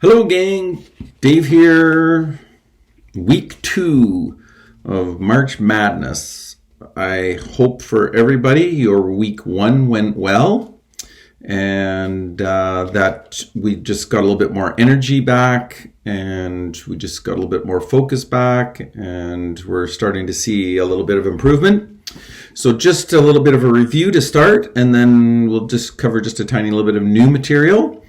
Hello gang, Dave here. Week 2 of March Madness. I hope for everybody your week 1 went well and that we just got a little bit more energy back and we just got a little bit more focus back and we're starting to see a little bit of improvement. So just a little bit of a review to start, and then we'll just cover just a tiny little bit of new material.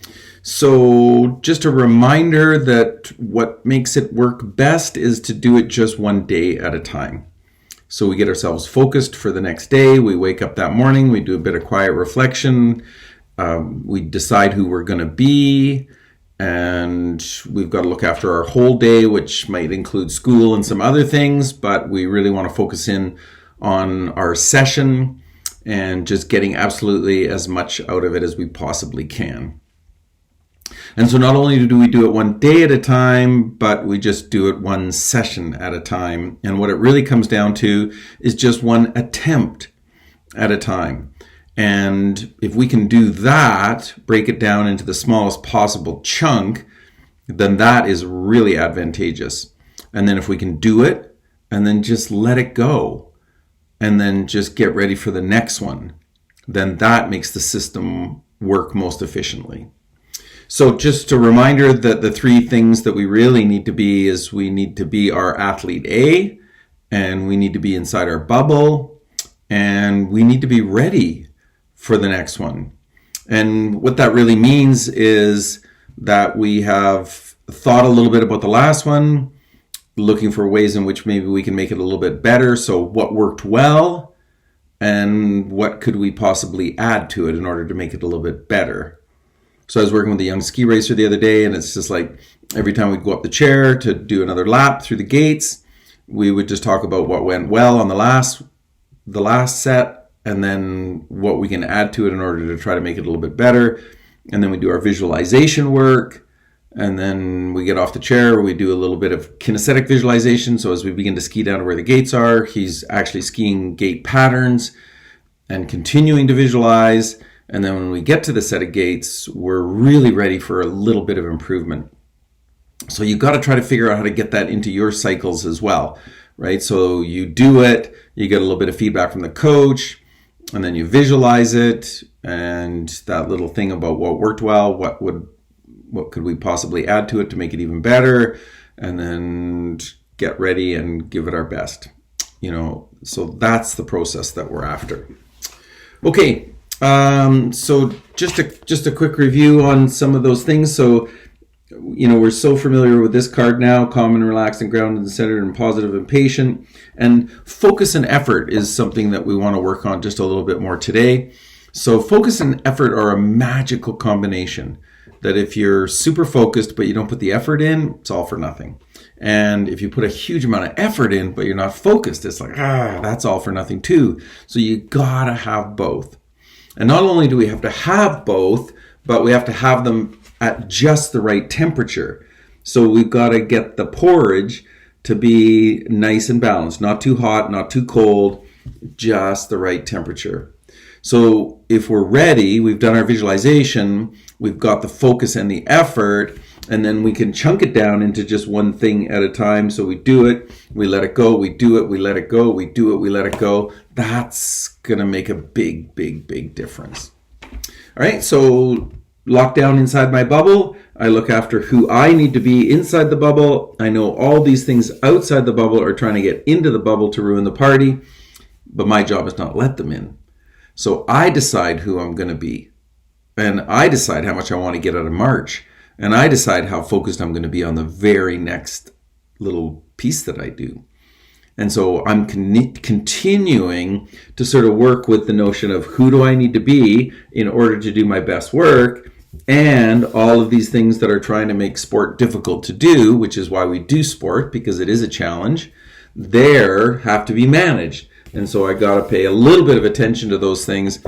So just a reminder that what makes it work best is to do it just one day at a time. So we get ourselves focused for the next day. We wake up that morning, we do a bit of quiet reflection. We decide who we're going to be, and we've got to look after our whole day, which might include school and some other things, but we really want to focus in on our session and just getting absolutely as much out of it as we possibly can. And so not only do we do it one day at a time, but we just do it one session at a time. And what it really comes down to is just one attempt at a time. And if we can do that, break it down into the smallest possible chunk, then that is really advantageous. And then if we can do it and then just let it go and then just get ready for the next one, then that makes the system work most efficiently. So just a reminder that the 3 things that we really need to be is we need to be our athlete A, and we need to be inside our bubble, and we need to be ready for the next one. And what that really means is that we have thought a little bit about the last one, looking for ways in which maybe we can make it a little bit better. So what worked well, and what could we possibly add to it in order to make it a little bit better? So I was working with a young ski racer the other day, and it's just like every time we'd go up the chair to do another lap through the gates, we would just talk about what went well on the last set, and then what we can add to it in order to try to make it a little bit better. And then we do our visualization work, and then we get off the chair, we do a little bit of kinesthetic visualization. So as we begin to ski down to where the gates are, he's actually skiing gate patterns and continuing to visualize. And then when we get to the set of gates, we're really ready for a little bit of improvement. So you've got to try to figure out how to get that into your cycles as well, right? So you do it, you get a little bit of feedback from the coach, and then you visualize it, and that little thing about what worked well, what could we possibly add to it to make it even better, and then get ready and give it our best. So that's the process that we're after. Okay. So just a quick review on some of those things. So, we're so familiar with this card now: calm and relaxed and grounded and centered and positive and patient. And focus and effort is something that we want to work on just a little bit more today. So focus and effort are a magical combination that if you're super focused, but you don't put the effort in, it's all for nothing. And if you put a huge amount of effort in, but you're not focused, it's like, that's all for nothing too. So you gotta have both. And not only do we have to have both, but we have to have them at just the right temperature. So we've got to get the porridge to be nice and balanced, not too hot, not too cold, just the right temperature. So if we're ready, we've done our visualization, we've got the focus and the effort, and then we can chunk it down into just one thing at a time. So we do it, we let it go, we do it, we let it go, we do it, we let it go. That's going to make a big, big, big difference. All right, so lock down inside my bubble. I look after who I need to be inside the bubble. I know all these things outside the bubble are trying to get into the bubble to ruin the party, but my job is not to let them in. So I decide who I'm going to be, and I decide how much I want to get out of March. And I decide how focused I'm going to be on the very next little piece that I do. And so I'm continuing to sort of work with the notion of who do I need to be in order to do my best work, and all of these things that are trying to make sport difficult to do, which is why we do sport, because it is a challenge, there have to be managed. And so I got to pay a little bit of attention to those things,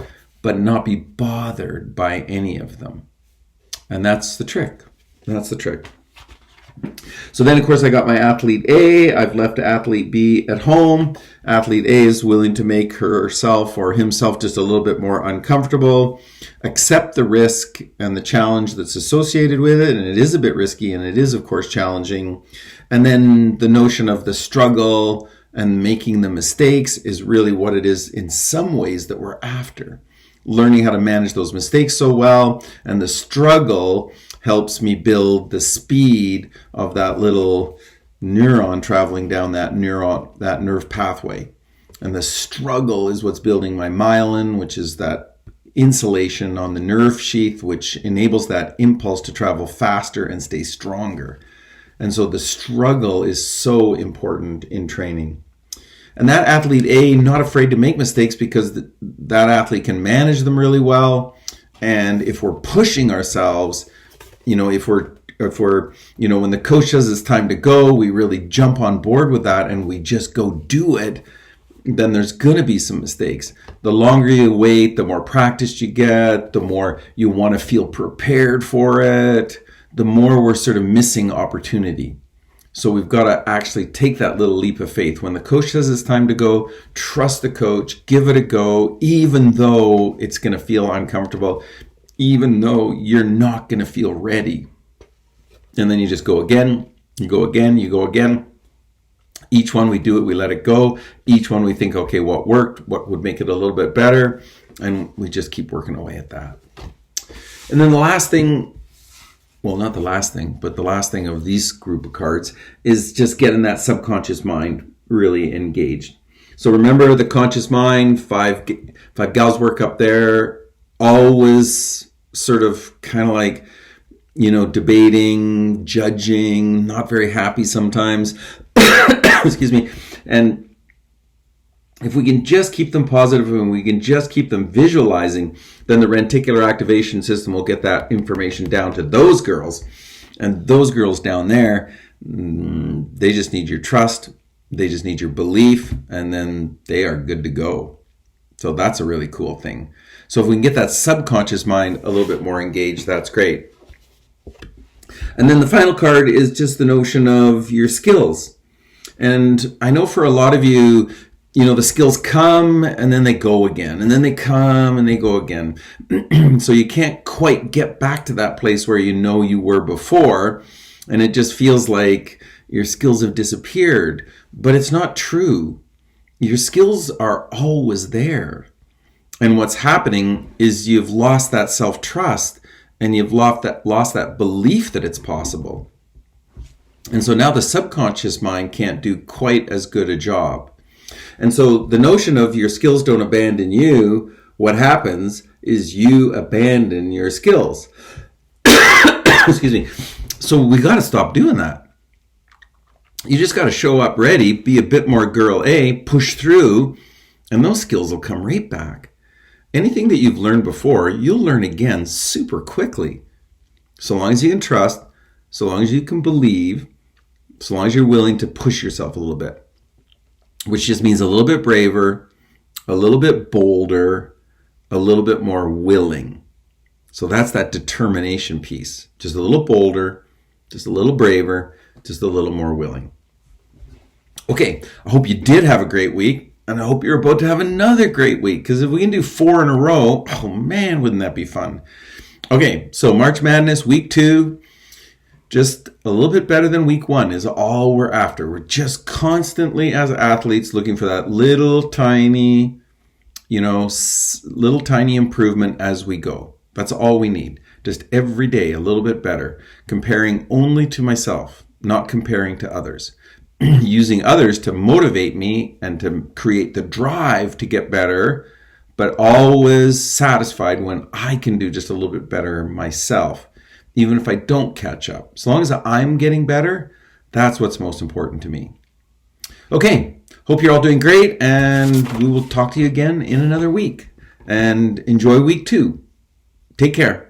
but not be bothered by any of them. And that's the trick. That's the trick. So then, of course, I got my athlete A. I've left athlete B at home. Athlete A is willing to make herself or himself just a little bit more uncomfortable, accept the risk and the challenge that's associated with it. And it is a bit risky, and it is, of course, challenging. And then the notion of the struggle and making the mistakes is really what it is in some ways that we're after. Learning how to manage those mistakes so well, and the struggle helps me build the speed of that little neuron traveling down that nerve pathway. And the struggle is what's building my myelin, which is that insulation on the nerve sheath, which enables that impulse to travel faster and stay stronger. And so the struggle is so important in training. And that athlete A, not afraid to make mistakes because that athlete can manage them really well. And if we're pushing ourselves, if we're, when the coach says it's time to go, we really jump on board with that and we just go do it, then there's going to be some mistakes. The longer you wait, the more practice you get, the more you want to feel prepared for it, the more we're sort of missing opportunity. So we've got to actually take that little leap of faith. When the coach says it's time to go, trust the coach, give it a go, even though it's going to feel uncomfortable, even though you're not going to feel ready. And then you just go again, you go again, you go again. Each one we do it, we let it go. Each one we think, okay, what worked? What would make it a little bit better? And we just keep working away at that. And then the last thing, well, not the last thing, but the last thing of these group of cards is just getting that subconscious mind really engaged. So remember the conscious mind, five gals work up there, always sort of kind of like, debating, judging, not very happy sometimes. Excuse me. And if we can just keep them positive and we can just keep them visualizing, then the reticular activation system will get that information down to those girls. And those girls down there, they just need your trust. They just need your belief. And then they are good to go. So that's a really cool thing. So if we can get that subconscious mind a little bit more engaged, that's great. And then the final card is just the notion of your skills. And I know for a lot of you, the skills come and then they go again, and then they come and they go again. So you can't quite get back to that place where you were before, and it just feels like your skills have disappeared. But it's not true. Your skills are always there. And what's happening is you've lost that self-trust and you've lost that belief that it's possible. And so now the subconscious mind can't do quite as good a job. And so the notion of your skills don't abandon you, what happens is you abandon your skills. Excuse me. So we got to stop doing that. You just got to show up ready, be a bit more girl A, push through, and those skills will come right back. Anything that you've learned before, you'll learn again super quickly. So long as you can trust, so long as you can believe, so long as you're willing to push yourself a little bit, which just means a little bit braver, a little bit bolder, a little bit more willing. So that's that determination piece. Just a little bolder, just a little braver, just a little more willing. Okay, I hope you did have a great week. And I hope you're about to have another great week, because if we can do 4 in a row, oh man, wouldn't that be fun? Okay, so March Madness, week 2, just a little bit better than week 1 is all we're after. We're just constantly, as athletes, looking for that little tiny improvement as we go. That's all we need. Just every day a little bit better. Comparing only to myself, not comparing to others. Using others to motivate me and to create the drive to get better, but always satisfied when I can do just a little bit better myself, even if I don't catch up. As long as I'm getting better, that's what's most important to me. Okay, hope you're all doing great, and we will talk to you again in another week. And enjoy week 2. Take care.